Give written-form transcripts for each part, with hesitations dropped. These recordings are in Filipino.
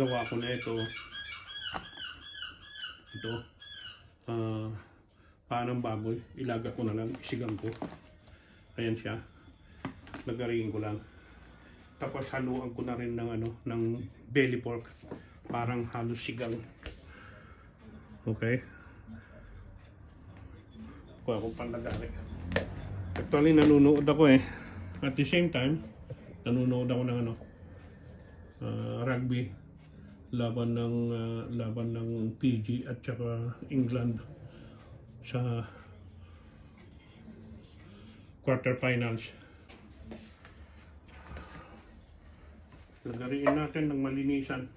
gawa ko na ito. Ito. Panang baboy. Ilaga ko na lang. Isigang ko. Ayan siya. Lagariin ko lang. Tapos haluan ko na rin ng ng belly pork. Parang halos sigang. Okay. Kuha ko pang lagari. Actually nanonood ako eh. At the same time, nanonood ako ng rugby. Laban ng PG at saka England sa quarterfinals. Lagariin natin ng malinisan.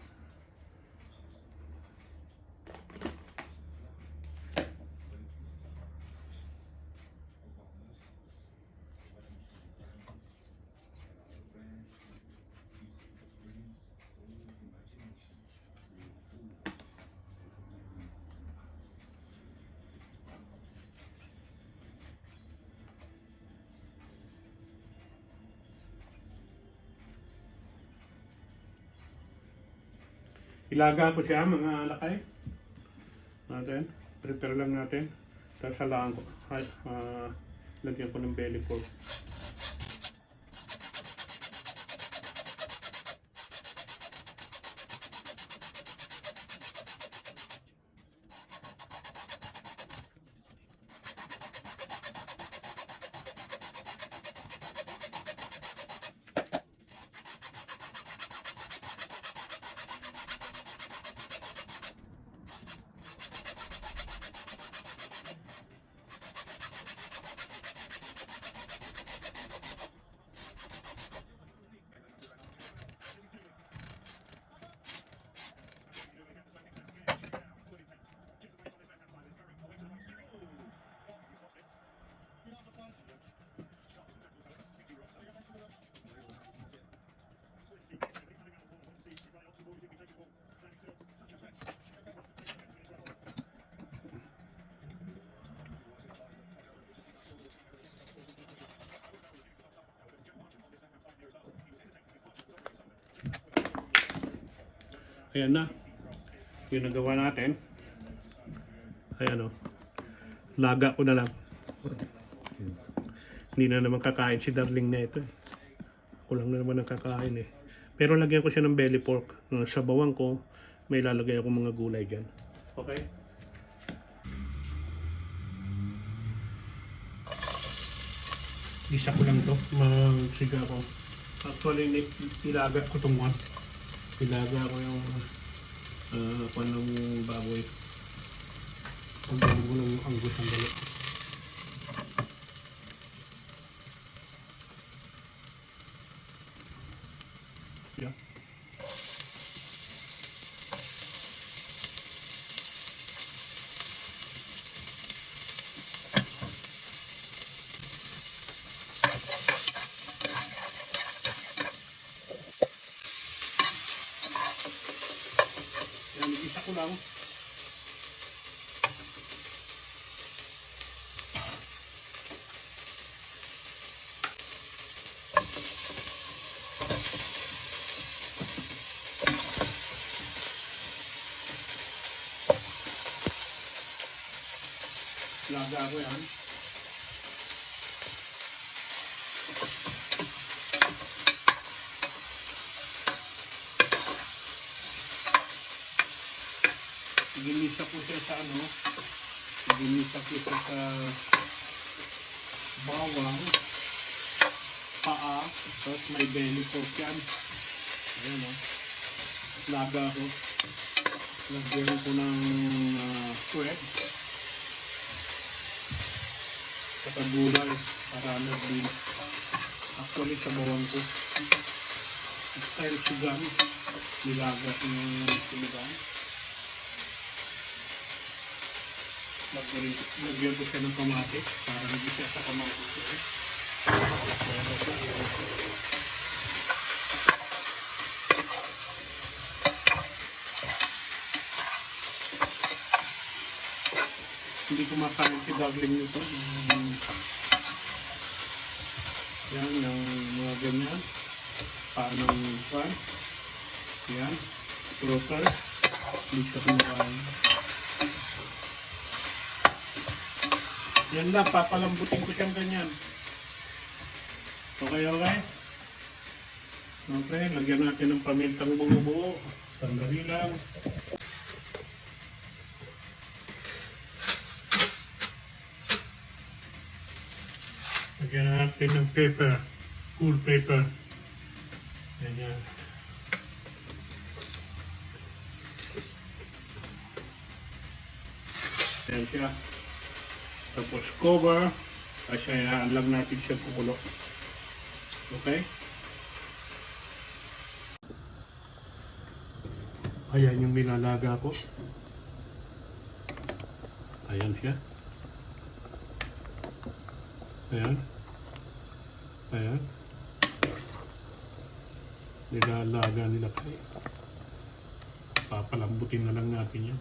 Ilaga ko siya mga lakay. Natin. Prepare lang natin. Tapos halaan ko. Lagyan ko ng belly pork. Ayan na. Yung nagawa natin. Ayan o. Laga ko na lang. Hindi na naman kakain si Darling na ito eh. Ako lang na naman ang kakain eh. Pero lagyan ko siya ng belly pork. Sa bawang ko, may lalagay ako mga gulay dyan. Okay? Isa ko lang to. Magsiga ko. Actually, ilaga ko itong one. Ilaga ko yung panang baboy. Ang galing ko ng angus ang galit. Yeah. Yan, isa ko lang. Laga ko yan. Ginisa ko siya sa ginisa ko siya sa bawang, paa, tapos may belly pork yan. Ayan o. Laga ko. Lagyan ko ng sweat. Katagulay para nag-bean. Actually sa bawang ko. Style sigang. Nilaga yung sigang. Lagyan ko siya ng kamatis para hindi siya sa kamatis. Hindi kumakain si Darling nito. Yan, yung mga ganyan. Parang pan. Yan. proper. Hindi siya kumakain. Yan lang, papalambutin ko siyang ganyan. Okay, okay? Okay, lagyan natin ng pamintang buo-buo. Sandali lang. Lagyan natin ng pepper. Cool pepper. Ganyan. Yan siya. Tapos cover. Kasi hayaan lang natin siya kumulo. Okay? Ayan yung nilalaga ko. Ayan siya. Ayan. Ayan. Nilalaga nila kayo. Papalambutin na lang natin yan.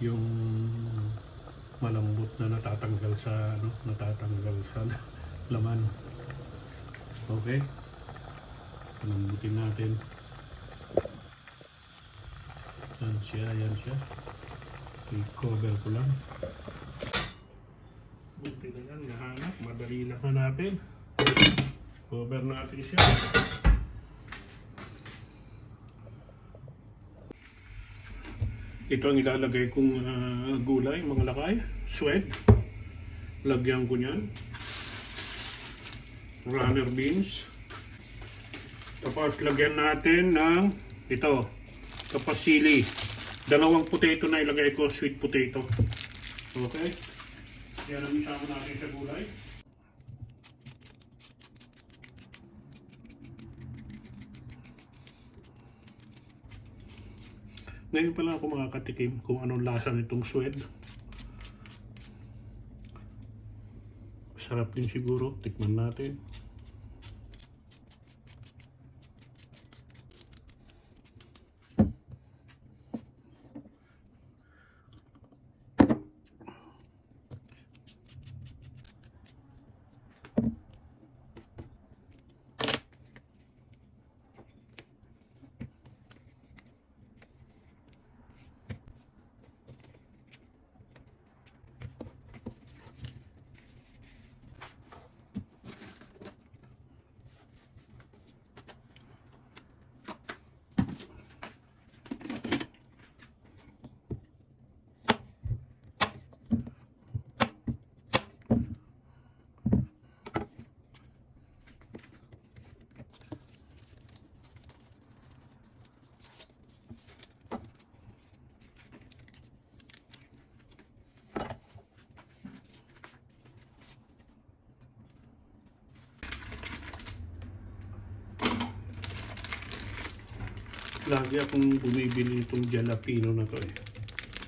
Yung malambot na natatanggal sa laman. Okay? Palambutin natin. Yan siya. I-cover ko lang. Buti na yan, nahanap. Madali lang hanapin. Cover natin siya. Ito ang ilalagay kong gulay, mga lakay. Swed. Lagyan ko niyan. Runner beans. Tapos lagyan natin ng ito. Kapasili. 2 potato na ilagay ko, sweet potato. Okay? Yan ang isama natin sa gulay. Ngayon pala ako makakatikim kung anong lasa nitong swed. Sarap din siguro. Tikman natin. Lagi akong bumibili itong jalapeno na to eh.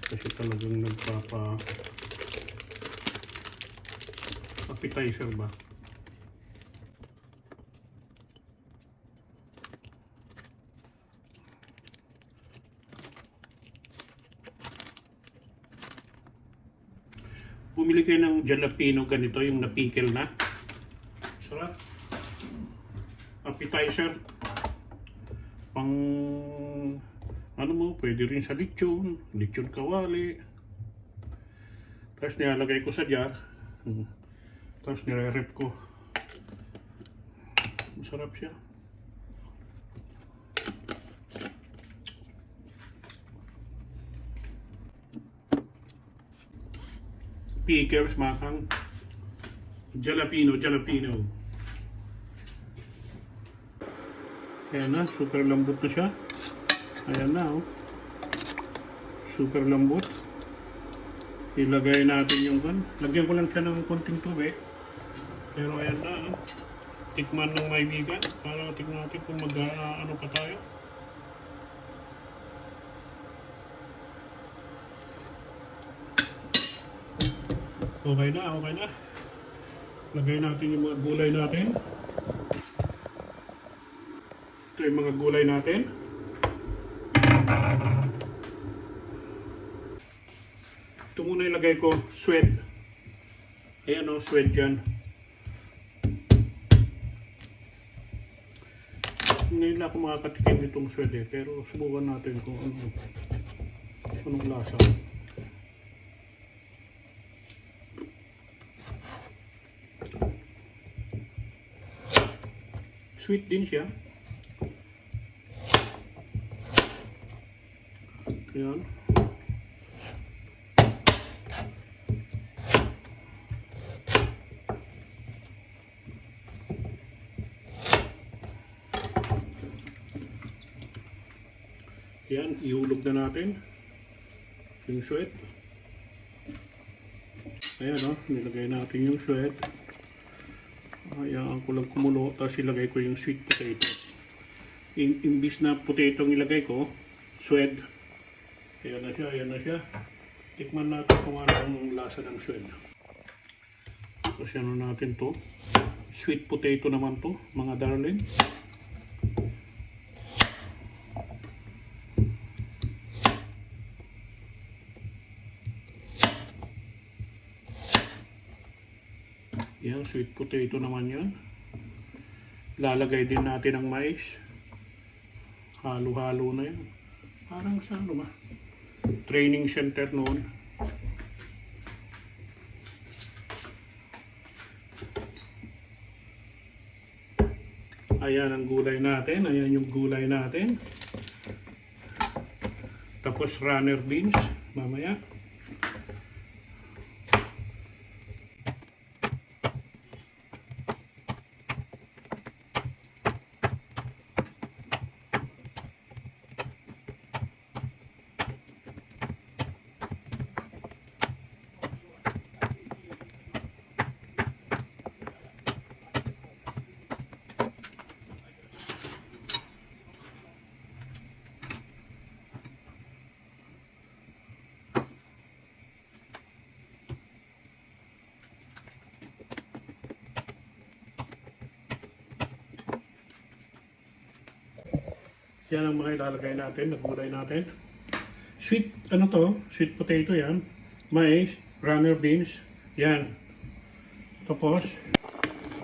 Kasi talagang appetizer ba? Bumili kayo ng jalapeno ganito, yung napikil na. Sarap. Appetizer. Pang ano mo, pwede rin sa lechon kawali. Tapos nilalagay ko sa jar. Tapos nire-rep ko. Masarap siya. Pickles, makang jalapeno. Ayan na, super lambot na siya. Ayan na, oh. Super lambot. Ilagay natin yung kan. Lagyan ko lang siya ng konting tubig. Pero ayan na, oh. Tikman ng maibigan. Para tikman natin kung ano pa tayo. Okay na. Lagay natin yung mga gulay natin. Ito yung mga gulay natin. Ito muna ilagay ko, swed. Ayan o, swed dyan. Ngayon lang ako makakatikim nitong swede, pero subukan natin kung anong lasa. Sweet din siya. Ayan. Yan, ihulog na natin yung suet. Ayan o, nilagay natin yung suet. Ayan ko lang kumulo, tapos ilagay ko yung sweet potato. Imbis na potato ang ilagay ko, suet. Ayan na siya. Tikman natin kung ano ang lasa ng suet. Tapos ano natin to. Sweet potato naman to, mga darling. Yan, sweet potato naman yan. Lalagay din natin ang mais. Halo-halo na yan. Parang sa ano ba? Training center noon. Ayan ang gulay natin. Ayan yung gulay natin. Tapos runner beans. Mamaya. Yan ang mga ilalagay natin, nagulay natin. Sweet, ano to? Sweet potato yan. Mais, runner beans. Yan. Tapos,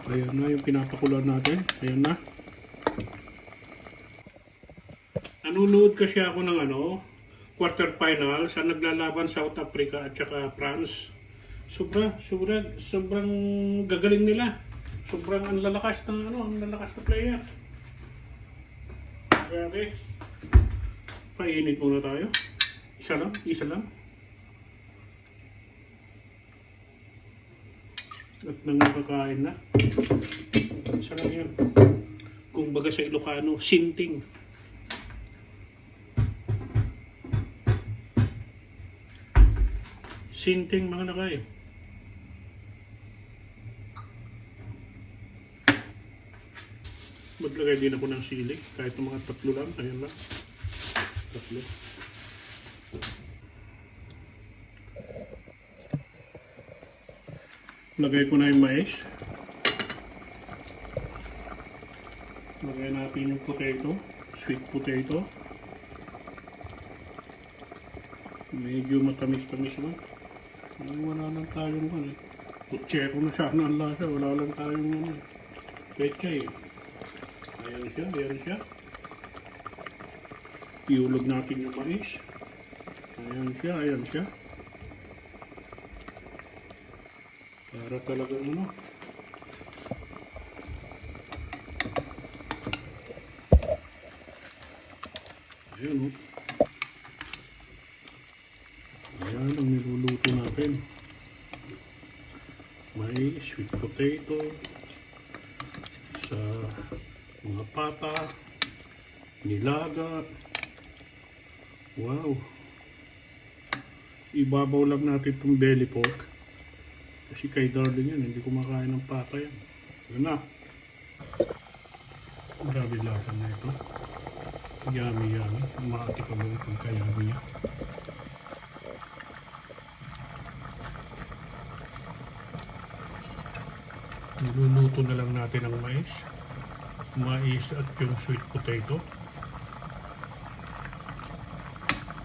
ayan na yung pinapakulan natin. Ayan na. Nanunood kasi ako ng quarter final sa naglalaban South Africa at saka France. Sobrang gagaling nila. Sobrang ang lalakas na player. Grabe. Painit muna tayo. Isa lang. At nangakakain na. Isa lang yan. Kung baga sa Ilocano, sinting. Sinting mga nakay. Maglagay din ako ng sili, kahit ng mga 3 lang, ayan lang. 3. Lagay ko na yung mais. Lagay natin yung potato, sweet potato. Medyo matamis-tamis lang. Wala lang tayong kutsero na sana ang lasa, wala lang tayong pechay. Ayan siya. Iulog natin yung mais. Ayan siya. Para talagang Ayan o. Ayan ang niluluto natin. Mais, sweet potato, sa mga pata, nilaga. Wow. Ibabaw lang natin itong belly pork. Kasi kay darling yan, hindi kumakain ng pata yan. Yan na. Grabe lasa na ito. Yummy. Makati ka mo itong kayami niya. Niluluto na lang natin ang mais at yung sweet potato.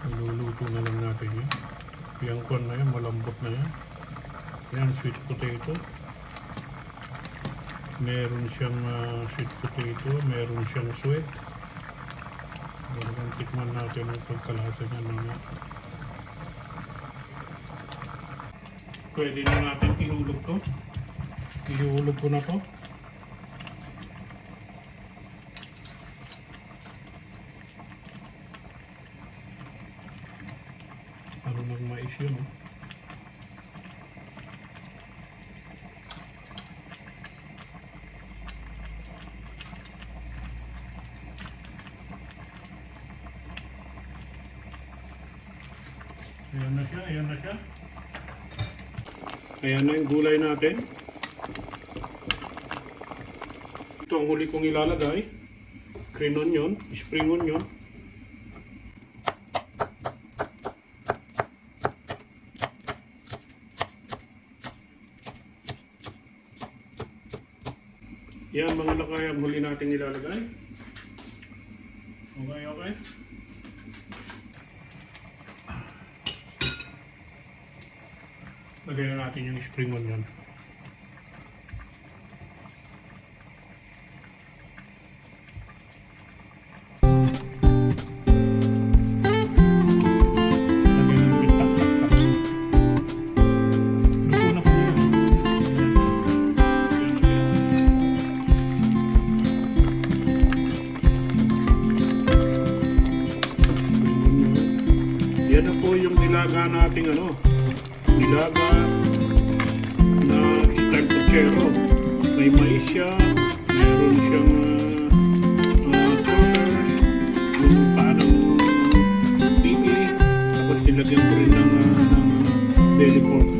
Niluluto na lang natin yan. Yung kon na yan, malambot na yan. Yan, sweet potato. Meron siyang sweet potato, meron siyang sweet. Tikman natin ang pagkalasa niya naman. Pwede na natin ihulog to. Ihulog ko na to. Ano ng mais yun, oh. Ayan na siya, ayan na siya. Ayan na yung gulay natin. Ito ang huli kong ilalagay. Green onion, spring onion. Yan mga lakay ang huli natin ilalagay. Okay, okay. Lagay na natin yung spring onion. Lagay na natin tak-tak-tak. Luto na po yun. Yan na po yung nilaga nating ano. Nilaga na style puchero. May mais siya, meron siyang crackers, yung parang pipi, tapos nilagyan ko rin ng belly pork.